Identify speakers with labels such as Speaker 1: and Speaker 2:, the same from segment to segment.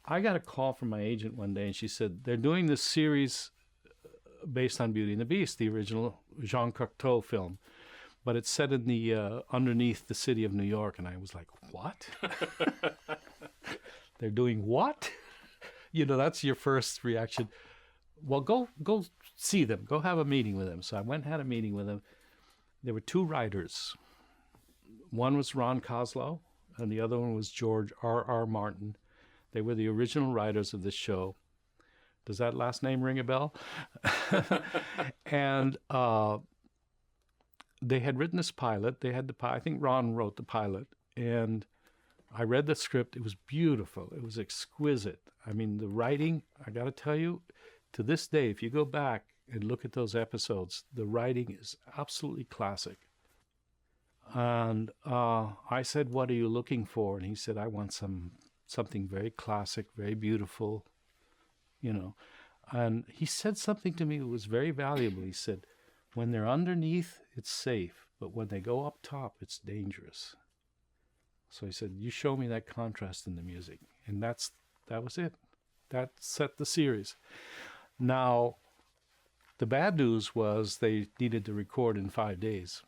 Speaker 1: I got a call from my agent one day, and she said, they're doing this series based on Beauty and the Beast, the original Jean Cocteau film, but it's set in the underneath the city of New York. And I was like, what? They're doing what? That's your first reaction. Well, go see them. Go have a meeting with them. So I went and had a meeting with them. There were two writers. One was Ron Koslow, and the other one was George R.R. Martin. They were the original writers of this show. Does that last name ring a bell? And they had written this pilot. They had I think Ron wrote the pilot, and I read the script. It was beautiful. It was exquisite. I mean, the writing, I got to tell you, to this day, if you go back and look at those episodes, the writing is absolutely classic. And I said, what are you looking for? And he said, I want something very classic, very beautiful, And he said something to me that was very valuable. He said, when they're underneath, it's safe. But when they go up top, it's dangerous. So he said, you show me that contrast in the music. And that was it. That set the series. Now, the bad news was they needed to record in 5 days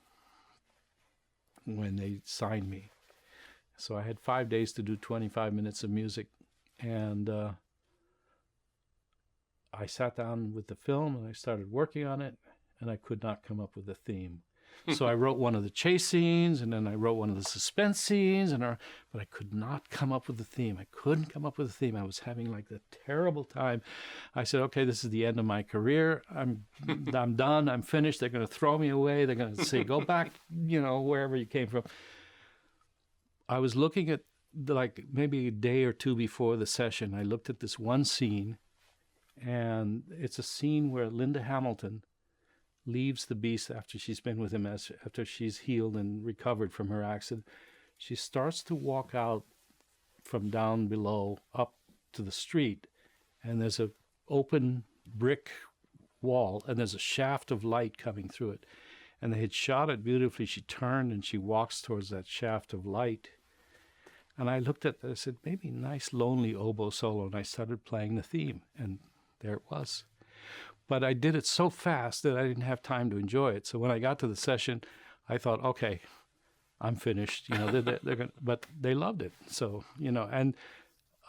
Speaker 1: when they signed me. So I had 5 days to do 25 minutes of music. And I sat down with the film and I started working on it, and I could not come up with a theme. So I wrote one of the chase scenes, and then I wrote one of the suspense scenes, but I could not come up with a theme. I couldn't come up with a theme. I was having like the terrible time. I said, okay, this is the end of my career. I'm done. I'm finished. They're going to throw me away. They're going to say, go back, wherever you came from. I was looking at, maybe a day or two before the session, I looked at this one scene, and it's a scene where Linda Hamilton leaves the Beast after she's been with him, after she's healed and recovered from her accident. She starts to walk out from down below up to the street, and there's an open brick wall, and there's a shaft of light coming through it. And they had shot it beautifully. She turned and she walks towards that shaft of light. And I looked at that, I said, maybe nice lonely oboe solo, and I started playing the theme, and there it was. But I did it so fast that I didn't have time to enjoy it. So when I got to the session, I thought, okay, I'm finished. They're gonna, but they loved it. So, and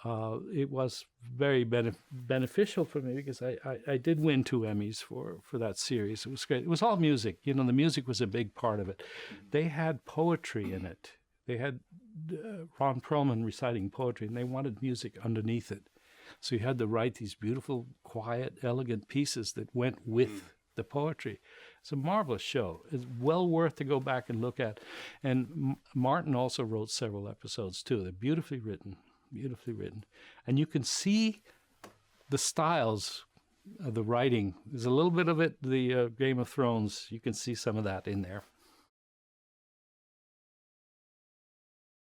Speaker 1: it was very beneficial for me because I did win 2 Emmys for that series. It was great. It was all music. The music was a big part of it. They had poetry in it. They had Ron Perlman reciting poetry, and they wanted music underneath it. So you had to write these beautiful, quiet, elegant pieces that went with the poetry. It's a marvelous show. It's well worth to go back and look at. And Martin also wrote several episodes, too. They're beautifully written, beautifully written. And you can see the styles of the writing. There's a little bit of it, the Game of Thrones. You can see some of that in there.